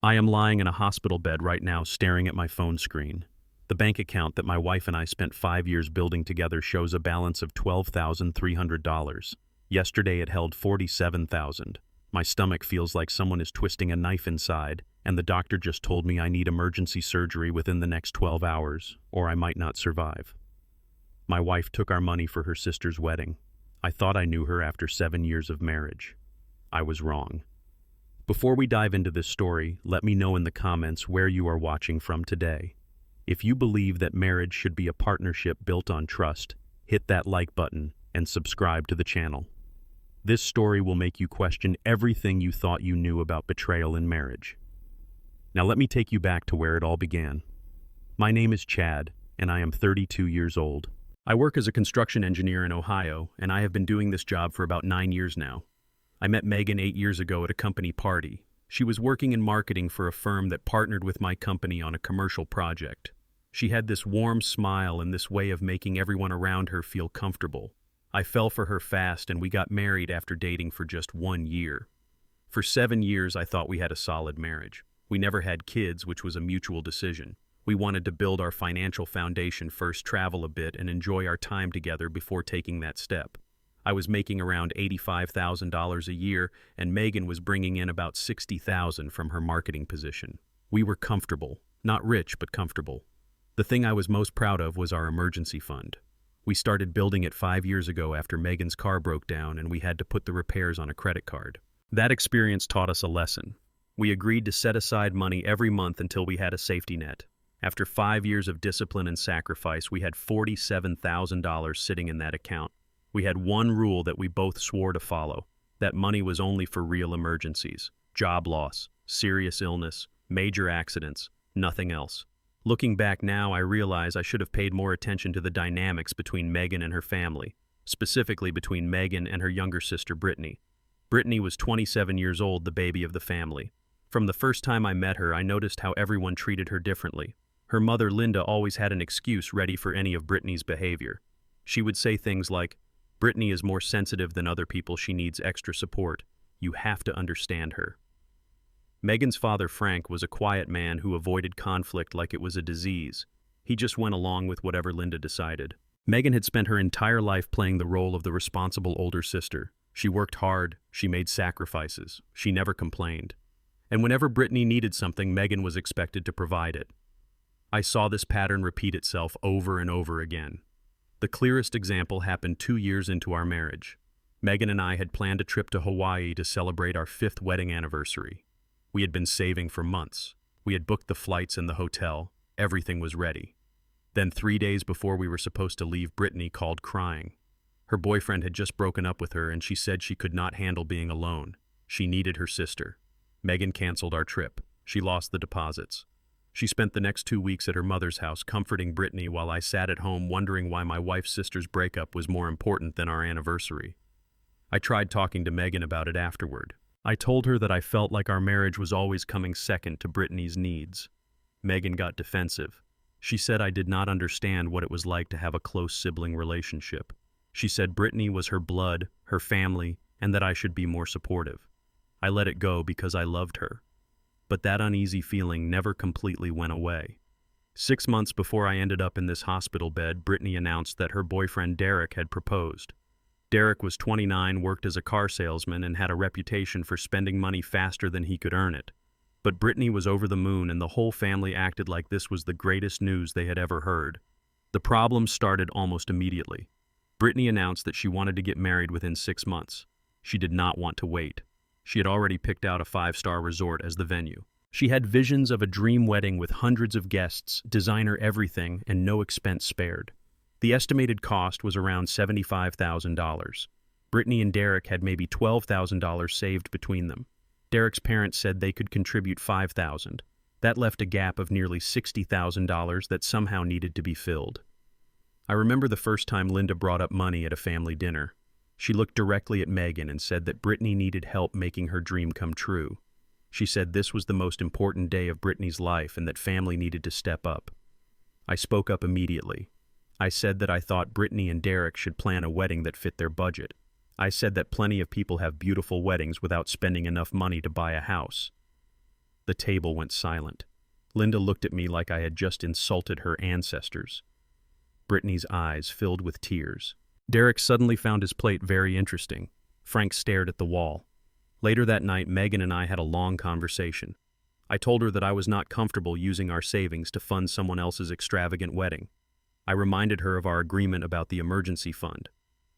I am lying in a hospital bed right now staring at my phone screen. The bank account that my wife and I spent 5 years building together shows a balance of $12,300. Yesterday it held $47,000. My stomach feels like someone is twisting a knife inside, and the doctor just told me I need emergency surgery within the next 12 hours, or I might not survive. My wife took our money for her sister's wedding. I thought I knew her after 7 years of marriage. I was wrong. Before we dive into this story, let me know in the comments where you are watching from today. If you believe that marriage should be a partnership built on trust, hit that like button and subscribe to the channel. This story will make you question everything you thought you knew about betrayal in marriage. Now let me take you back to where it all began. My name is Chad, and I am 32 years old. I work as a construction engineer in Ohio, and I have been doing this job for about 9 years now. I met Megan 8 years ago at a company party. She was working in marketing for a firm that partnered with my company on a commercial project. She had this warm smile and this way of making everyone around her feel comfortable. I fell for her fast, and we got married after dating for just 1 year. For 7 years, I thought we had a solid marriage. We never had kids, which was a mutual decision. We wanted to build our financial foundation first, travel a bit, and enjoy our time together before taking that step. I was making around $85,000 a year, and Megan was bringing in about $60,000 from her marketing position. We were comfortable. Not rich, but comfortable. The thing I was most proud of was our emergency fund. We started building it 5 years ago after Megan's car broke down and we had to put the repairs on a credit card. That experience taught us a lesson. We agreed to set aside money every month until we had a safety net. After 5 years of discipline and sacrifice, we had $47,000 sitting in that account. We had one rule that we both swore to follow. That money was only for real emergencies, job loss, serious illness, major accidents, nothing else. Looking back now, I realize I should have paid more attention to the dynamics between Megan and her family, specifically between Megan and her younger sister, Brittany. Brittany was 27 years old, the baby of the family. From the first time I met her, I noticed how everyone treated her differently. Her mother, Linda, always had an excuse ready for any of Brittany's behavior. She would say things like, "Brittany is more sensitive than other people. She needs extra support. You have to understand her." Megan's father, Frank, was a quiet man who avoided conflict like it was a disease. He just went along with whatever Linda decided. Megan had spent her entire life playing the role of the responsible older sister. She worked hard, she made sacrifices, she never complained. And whenever Brittany needed something, Megan was expected to provide it. I saw this pattern repeat itself over and over again. The clearest example happened 2 years into our marriage. Megan and I had planned a trip to Hawaii to celebrate our 5th wedding anniversary. We had been saving for months. We had booked the flights and the hotel. Everything was ready. Then 3 days before we were supposed to leave, Brittany called crying. Her boyfriend had just broken up with her, and she said she could not handle being alone. She needed her sister. Megan canceled our trip. She lost the deposits. She spent the next 2 weeks at her mother's house comforting Brittany while I sat at home wondering why my wife's sister's breakup was more important than our anniversary. I tried talking to Megan about it afterward. I told her that I felt like our marriage was always coming second to Brittany's needs. Megan got defensive. She said I did not understand what it was like to have a close sibling relationship. She said Brittany was her blood, her family, and that I should be more supportive. I let it go because I loved her. But that uneasy feeling never completely went away. 6 months before I ended up in this hospital bed, Brittany announced that her boyfriend Derek had proposed. Derek was 29, worked as a car salesman, and had a reputation for spending money faster than he could earn it. But Brittany was over the moon, and the whole family acted like this was the greatest news they had ever heard. The problem started almost immediately. Brittany announced that she wanted to get married within 6 months. She did not want to wait. She had already picked out a 5-star resort as the venue. She had visions of a dream wedding with hundreds of guests, designer everything, and no expense spared. The estimated cost was around $75,000. Brittany and Derek had maybe $12,000 saved between them. Derek's parents said they could contribute $5,000. That left a gap of nearly $60,000 that somehow needed to be filled. I remember the first time Linda brought up money at a family dinner. She looked directly at Megan and said that Brittany needed help making her dream come true. She said this was the most important day of Brittany's life and that family needed to step up. I spoke up immediately. I said that I thought Brittany and Derek should plan a wedding that fit their budget. I said that plenty of people have beautiful weddings without spending enough money to buy a house. The table went silent. Linda looked at me like I had just insulted her ancestors. Brittany's eyes filled with tears. Derek suddenly found his plate very interesting. Frank stared at the wall. Later that night, Megan and I had a long conversation. I told her that I was not comfortable using our savings to fund someone else's extravagant wedding. I reminded her of our agreement about the emergency fund.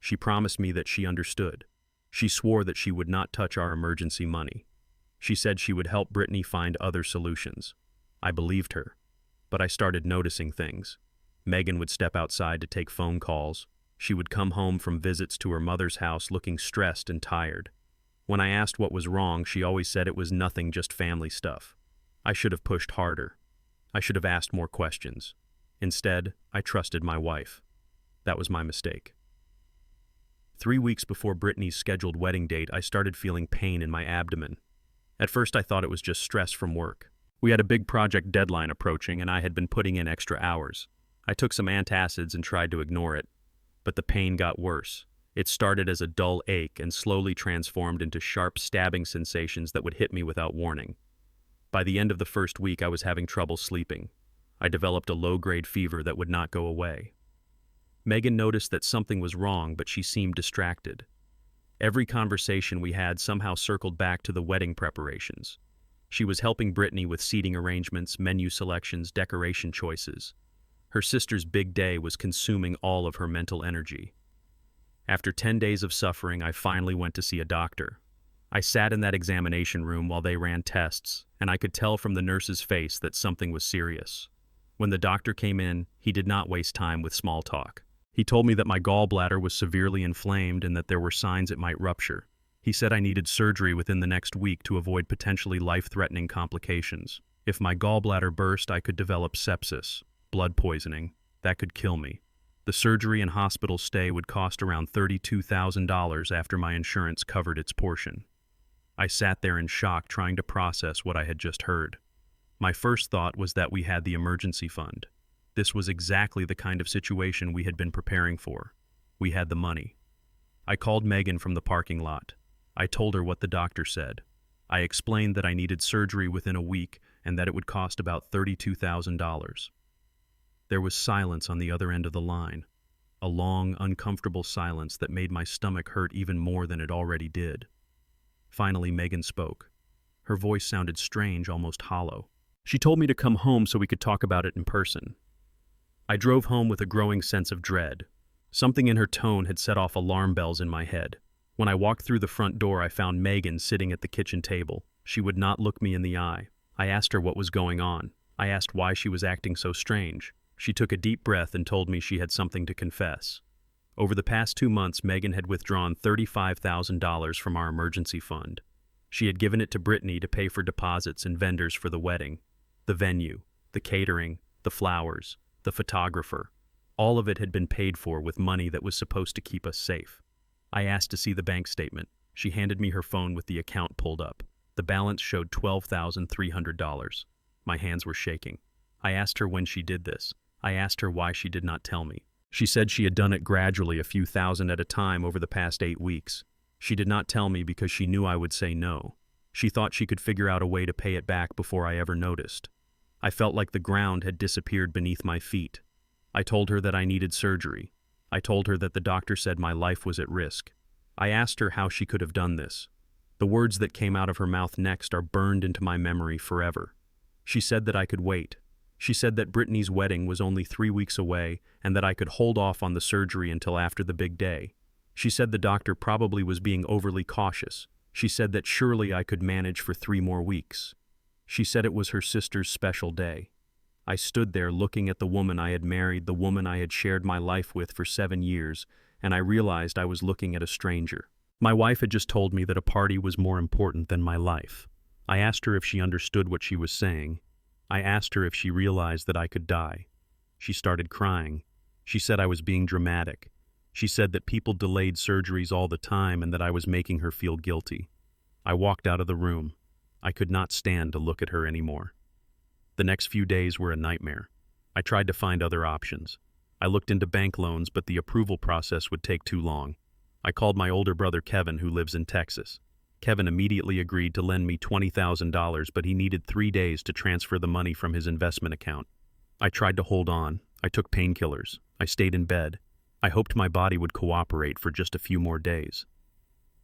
She promised me that she understood. She swore that she would not touch our emergency money. She said she would help Brittany find other solutions. I believed her, but I started noticing things. Megan would step outside to take phone calls. She would come home from visits to her mother's house looking stressed and tired. When I asked what was wrong, she always said it was nothing, just family stuff. I should have pushed harder. I should have asked more questions. Instead, I trusted my wife. That was my mistake. 3 weeks before Brittany's scheduled wedding date, I started feeling pain in my abdomen. At first, I thought it was just stress from work. We had a big project deadline approaching, and I had been putting in extra hours. I took some antacids and tried to ignore it, but the pain got worse. It started as a dull ache and slowly transformed into sharp stabbing sensations that would hit me without warning. By the end of the first week, I was having trouble sleeping. I developed a low-grade fever that would not go away. Megan noticed that something was wrong, but she seemed distracted. Every conversation we had somehow circled back to the wedding preparations. She was helping Brittany with seating arrangements, menu selections, decoration choices. Her sister's big day was consuming all of her mental energy. After 10 days of suffering, I finally went to see a doctor. I sat in that examination room while they ran tests, and I could tell from the nurse's face that something was serious. When the doctor came in, he did not waste time with small talk. He told me that my gallbladder was severely inflamed and that there were signs it might rupture. He said I needed surgery within the next week to avoid potentially life-threatening complications. If my gallbladder burst, I could develop sepsis, blood poisoning. That could kill me. The surgery and hospital stay would cost around $32,000 after my insurance covered its portion. I sat there in shock, trying to process what I had just heard. My first thought was that we had the emergency fund. This was exactly the kind of situation we had been preparing for. We had the money. I called Megan from the parking lot. I told her what the doctor said. I explained that I needed surgery within a week and that it would cost about $32,000. There was silence on the other end of the line, a long, uncomfortable silence that made my stomach hurt even more than it already did. Finally, Megan spoke. Her voice sounded strange, almost hollow. She told me to come home so we could talk about it in person. I drove home with a growing sense of dread. Something in her tone had set off alarm bells in my head. When I walked through the front door, I found Megan sitting at the kitchen table. She would not look me in the eye. I asked her what was going on. I asked why she was acting so strange. She took a deep breath and told me she had something to confess. Over the past 2 months, Megan had withdrawn $35,000 from our emergency fund. She had given it to Brittany to pay for deposits and vendors for the wedding, the venue, the catering, the flowers, the photographer. All of it had been paid for with money that was supposed to keep us safe. I asked to see the bank statement. She handed me her phone with the account pulled up. The balance showed $12,300. My hands were shaking. I asked her when she did this. I asked her why she did not tell me. She said she had done it gradually, a few thousand at a time over the past 8 weeks. She did not tell me because she knew I would say no. She thought she could figure out a way to pay it back before I ever noticed. I felt like the ground had disappeared beneath my feet. I told her that I needed surgery. I told her that the doctor said my life was at risk. I asked her how she could have done this. The words that came out of her mouth next are burned into my memory forever. She said that I could wait. She said that Brittany's wedding was only 3 weeks away and that I could hold off on the surgery until after the big day. She said the doctor probably was being overly cautious. She said that surely I could manage for 3 more weeks. She said it was her sister's special day. I stood there looking at the woman I had married, the woman I had shared my life with for 7 years, and I realized I was looking at a stranger. My wife had just told me that a party was more important than my life. I asked her if she understood what she was saying. I asked her if she realized that I could die. She started crying. She said I was being dramatic. She said that people delayed surgeries all the time and that I was making her feel guilty. I walked out of the room. I could not stand to look at her anymore. The next few days were a nightmare. I tried to find other options. I looked into bank loans, but the approval process would take too long. I called my older brother Kevin, who lives in Texas. Kevin immediately agreed to lend me $20,000, but he needed 3 days to transfer the money from his investment account. I tried to hold on. I took painkillers. I stayed in bed. I hoped my body would cooperate for just a few more days.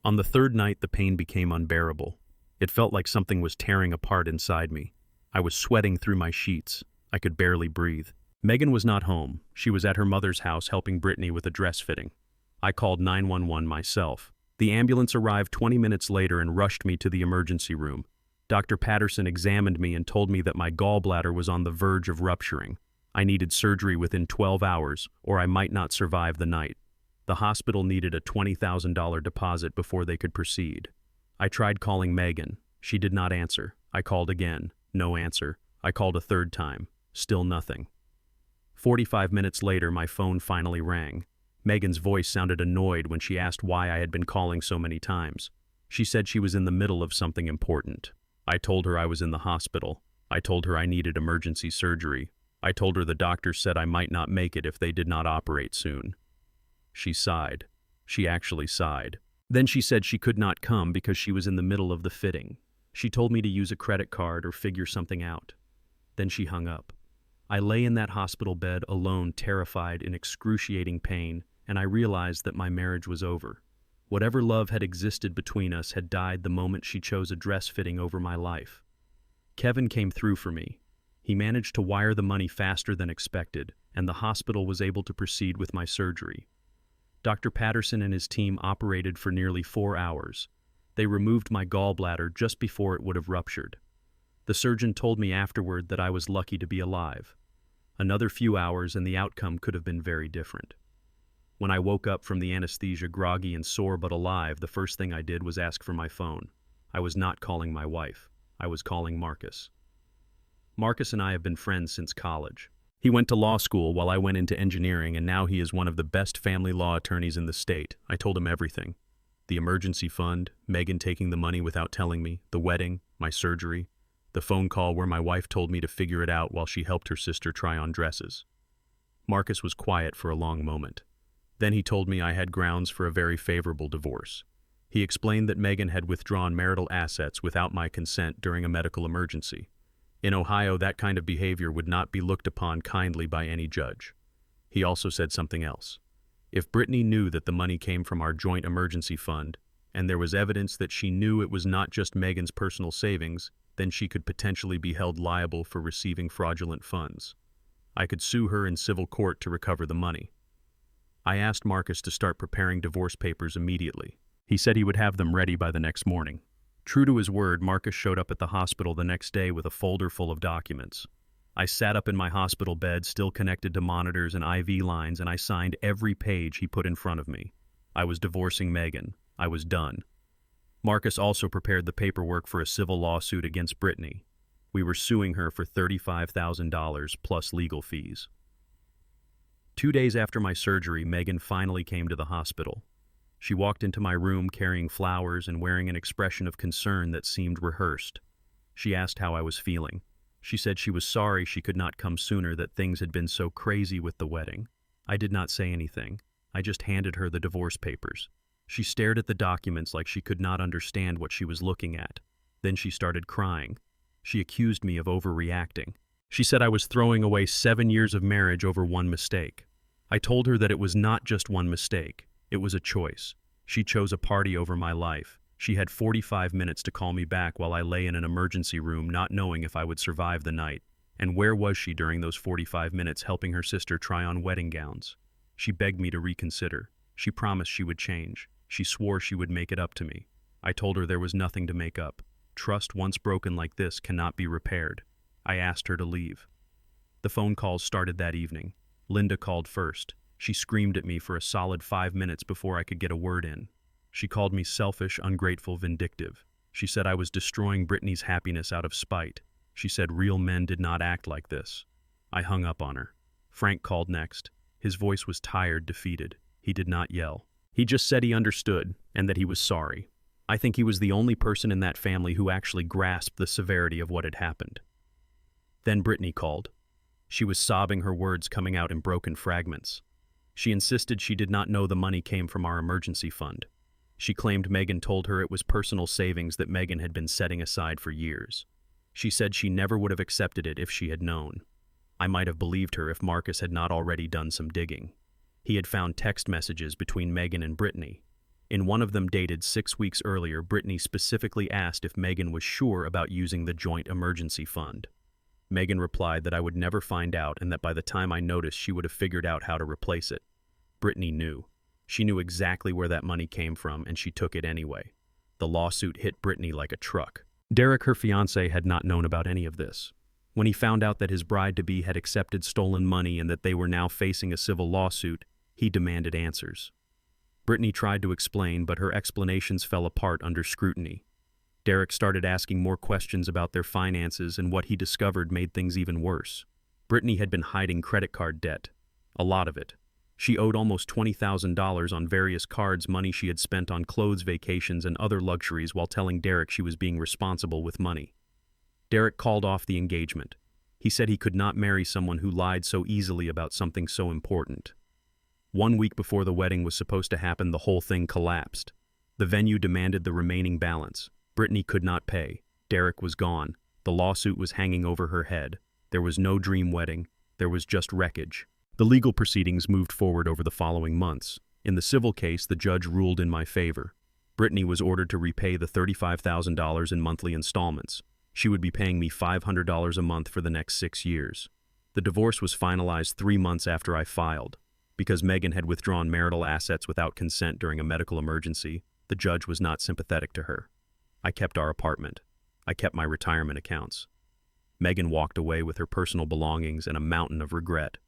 On the third night, the pain became unbearable. It felt like something was tearing apart inside me. I was sweating through my sheets. I could barely breathe. Megan was not home. She was at her mother's house helping Brittany with a dress fitting. I called 911 myself. The ambulance arrived 20 minutes later and rushed me to the emergency room. Dr. Patterson examined me and told me that my gallbladder was on the verge of rupturing. I needed surgery within 12 hours, or I might not survive the night. The hospital needed a $20,000 deposit before they could proceed. I tried calling Megan. She did not answer. I called again. No answer. I called a third time. Still nothing. 45 minutes later, my phone finally rang. Megan's voice sounded annoyed when she asked why I had been calling so many times. She said she was in the middle of something important. I told her I was in the hospital. I told her I needed emergency surgery. I told her the doctor said I might not make it if they did not operate soon. She sighed. She actually sighed. Then she said she could not come because she was in the middle of the fitting. She told me to use a credit card or figure something out. Then she hung up. I lay in that hospital bed alone, terrified, in excruciating pain, and I realized that my marriage was over. Whatever love had existed between us had died the moment she chose a dress fitting over my life. Kevin came through for me. He managed to wire the money faster than expected, and the hospital was able to proceed with my surgery. Dr. Patterson and his team operated for nearly 4 hours. They removed my gallbladder just before it would have ruptured. The surgeon told me afterward that I was lucky to be alive. Another few hours and the outcome could have been very different. When I woke up from the anesthesia, groggy and sore but alive, the first thing I did was ask for my phone. I was not calling my wife. I was calling Marcus. Marcus and I have been friends since college. He went to law school while I went into engineering, and now he is one of the best family law attorneys in the state. I told him everything. The emergency fund, Megan taking the money without telling me, the wedding, my surgery, the phone call where my wife told me to figure it out while she helped her sister try on dresses. Marcus was quiet for a long moment. Then he told me I had grounds for a very favorable divorce. He explained that Megan had withdrawn marital assets without my consent during a medical emergency. In Ohio, that kind of behavior would not be looked upon kindly by any judge. He also said something else. If Brittany knew that the money came from our joint emergency fund, and there was evidence that she knew it was not just Megan's personal savings, then she could potentially be held liable for receiving fraudulent funds. I could sue her in civil court to recover the money. I asked Marcus to start preparing divorce papers immediately. He said he would have them ready by the next morning. True to his word, Marcus showed up at the hospital the next day with a folder full of documents. I sat up in my hospital bed, still connected to monitors and IV lines, and I signed every page he put in front of me. I was divorcing Megan. I was done. Marcus also prepared the paperwork for a civil lawsuit against Brittany. We were suing her for $35,000 plus legal fees. 2 days after my surgery, Megan finally came to the hospital. She walked into my room carrying flowers and wearing an expression of concern that seemed rehearsed. She asked how I was feeling. She said she was sorry she could not come sooner, that things had been so crazy with the wedding. I did not say anything. I just handed her the divorce papers. She stared at the documents like she could not understand what she was looking at. Then she started crying. She accused me of overreacting. She said I was throwing away 7 years of marriage over one mistake. I told her that it was not just one mistake. It was a choice. She chose a party over my life. She had 45 minutes to call me back while I lay in an emergency room, not knowing if I would survive the night. And where was she during those 45 minutes helping her sister try on wedding gowns? She begged me to reconsider. She promised she would change. She swore she would make it up to me. I told her there was nothing to make up. Trust once broken like this cannot be repaired. I asked her to leave. The phone calls started that evening. Linda called first. She screamed at me for a solid 5 minutes before I could get a word in. She called me selfish, ungrateful, vindictive. She said I was destroying Brittany's happiness out of spite. She said real men did not act like this. I hung up on her. Frank called next. His voice was tired, defeated. He did not yell. He just said he understood and that he was sorry. I think he was the only person in that family who actually grasped the severity of what had happened. Then Brittany called. She was sobbing, her words coming out in broken fragments. She insisted she did not know the money came from our emergency fund. She claimed Megan told her it was personal savings that Megan had been setting aside for years. She said she never would have accepted it if she had known. I might have believed her if Marcus had not already done some digging. He had found text messages between Megan and Brittany. In one of them, dated 6 weeks earlier, Brittany specifically asked if Megan was sure about using the joint emergency fund. Megan replied that I would never find out and that by the time I noticed she would have figured out how to replace it. Brittany knew. She knew exactly where that money came from and she took it anyway. The lawsuit hit Brittany like a truck. Derek, her fiancé, had not known about any of this. When he found out that his bride-to-be had accepted stolen money and that they were now facing a civil lawsuit, he demanded answers. Brittany tried to explain, but her explanations fell apart under scrutiny. Derek started asking more questions about their finances, and what he discovered made things even worse. Brittany had been hiding credit card debt. A lot of it. She owed almost $20,000 on various cards, money she had spent on clothes, vacations, and other luxuries, while telling Derek she was being responsible with money. Derek called off the engagement. He said he could not marry someone who lied so easily about something so important. 1 week before the wedding was supposed to happen, the whole thing collapsed. The venue demanded the remaining balance. Brittany could not pay. Derek was gone. The lawsuit was hanging over her head. There was no dream wedding. There was just wreckage. The legal proceedings moved forward over the following months. In the civil case, the judge ruled in my favor. Brittany was ordered to repay the $35,000 in monthly installments. She would be paying me $500 a month for the next 6 years. The divorce was finalized 3 months after I filed. Because Megan had withdrawn marital assets without consent during a medical emergency, the judge was not sympathetic to her. I kept our apartment. I kept my retirement accounts. Megan walked away with her personal belongings and a mountain of regret.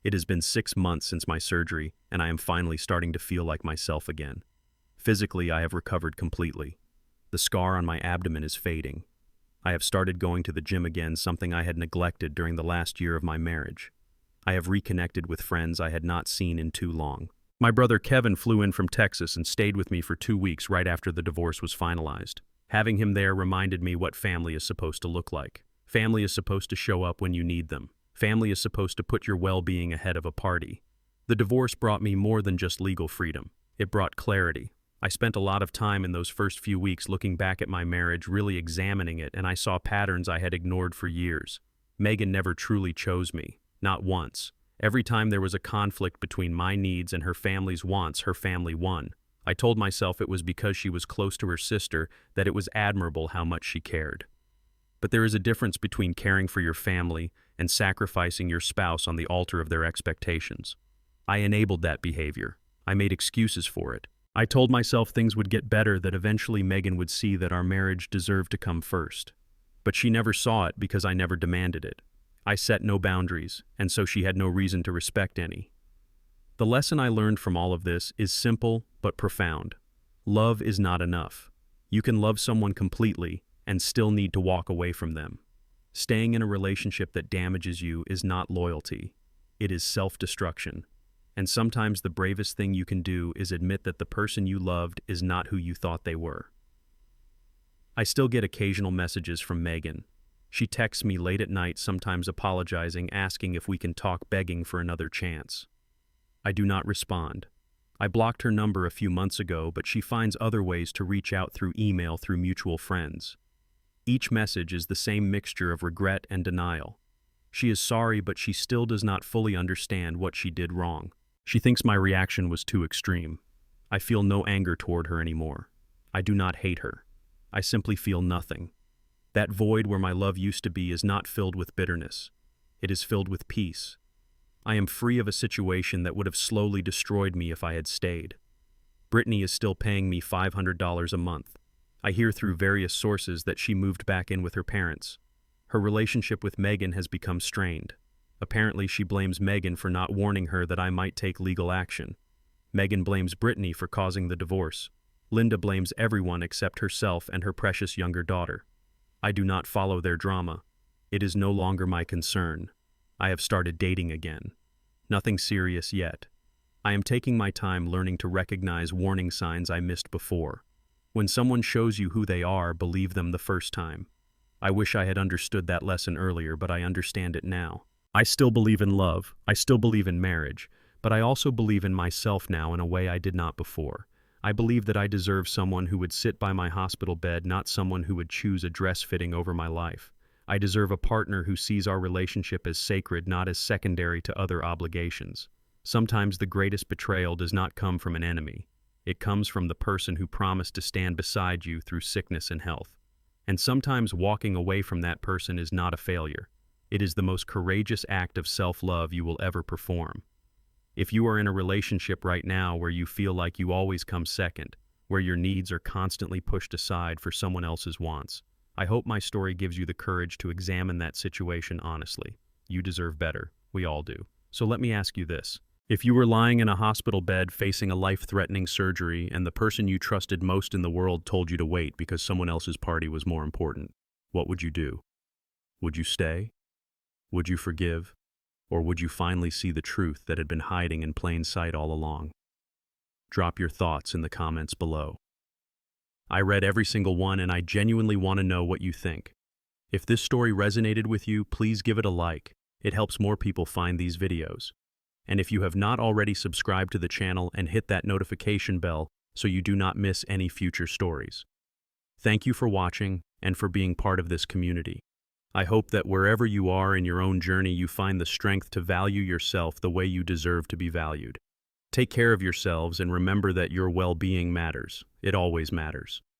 It has been 6 months since my surgery, and I am finally starting to feel like myself again. Physically, I have recovered completely. The scar on my abdomen is fading. I have started going to the gym again, something I had neglected during the last year of my marriage. I have reconnected with friends I had not seen in too long. My brother Kevin flew in from Texas and stayed with me for 2 weeks right after the divorce was finalized. Having him there reminded me what family is supposed to look like. Family is supposed to show up when you need them. Family is supposed to put your well-being ahead of a party. The divorce brought me more than just legal freedom. It brought clarity. I spent a lot of time in those first few weeks looking back at my marriage, really examining it, and I saw patterns I had ignored for years. Megan never truly chose me. Not once. Every time there was a conflict between my needs and her family's wants, her family won. I told myself it was because she was close to her sister, that it was admirable how much she cared. But there is a difference between caring for your family and sacrificing your spouse on the altar of their expectations. I enabled that behavior. I made excuses for it. I told myself things would get better, that eventually Megan would see that our marriage deserved to come first. But she never saw it because I never demanded it. I set no boundaries, and so she had no reason to respect any. The lesson I learned from all of this is simple but profound. Love is not enough. You can love someone completely and still need to walk away from them. Staying in a relationship that damages you is not loyalty. It is self-destruction. And sometimes the bravest thing you can do is admit that the person you loved is not who you thought they were. I still get occasional messages from Megan. She texts me late at night, sometimes apologizing, asking if we can talk, begging for another chance. I do not respond. I blocked her number a few months ago, but she finds other ways to reach out through email, through mutual friends. Each message is the same mixture of regret and denial. She is sorry, but she still does not fully understand what she did wrong. She thinks my reaction was too extreme. I feel no anger toward her anymore. I do not hate her. I simply feel nothing. That void where my love used to be is not filled with bitterness. It is filled with peace. I am free of a situation that would have slowly destroyed me if I had stayed. Brittany is still paying me $500 a month. I hear through various sources that she moved back in with her parents. Her relationship with Megan has become strained. Apparently, she blames Megan for not warning her that I might take legal action. Megan blames Brittany for causing the divorce. Linda blames everyone except herself and her precious younger daughter. I do not follow their drama. It is no longer my concern. I have started dating again. Nothing serious yet. I am taking my time learning to recognize warning signs I missed before. When someone shows you who they are, believe them the first time. I wish I had understood that lesson earlier, but I understand it now. I still believe in love. I still believe in marriage, but I also believe in myself now in a way I did not before. I believe that I deserve someone who would sit by my hospital bed, not someone who would choose a dress fitting over my life. I deserve a partner who sees our relationship as sacred, not as secondary to other obligations. Sometimes the greatest betrayal does not come from an enemy. It comes from the person who promised to stand beside you through sickness and health. And sometimes walking away from that person is not a failure. It is the most courageous act of self-love you will ever perform. If you are in a relationship right now where you feel like you always come second, where your needs are constantly pushed aside for someone else's wants, I hope my story gives you the courage to examine that situation honestly. You deserve better. We all do. So let me ask you this. If you were lying in a hospital bed facing a life-threatening surgery and the person you trusted most in the world told you to wait because someone else's party was more important, what would you do? Would you stay? Would you forgive? Or would you finally see the truth that had been hiding in plain sight all along? Drop your thoughts in the comments below. I read every single one and I genuinely want to know what you think. If this story resonated with you, please give it a like. It helps more people find these videos. And if you have not already subscribed to the channel and hit that notification bell so you do not miss any future stories. Thank you for watching and for being part of this community. I hope that wherever you are in your own journey, you find the strength to value yourself the way you deserve to be valued. Take care of yourselves and remember that your well-being matters. It always matters.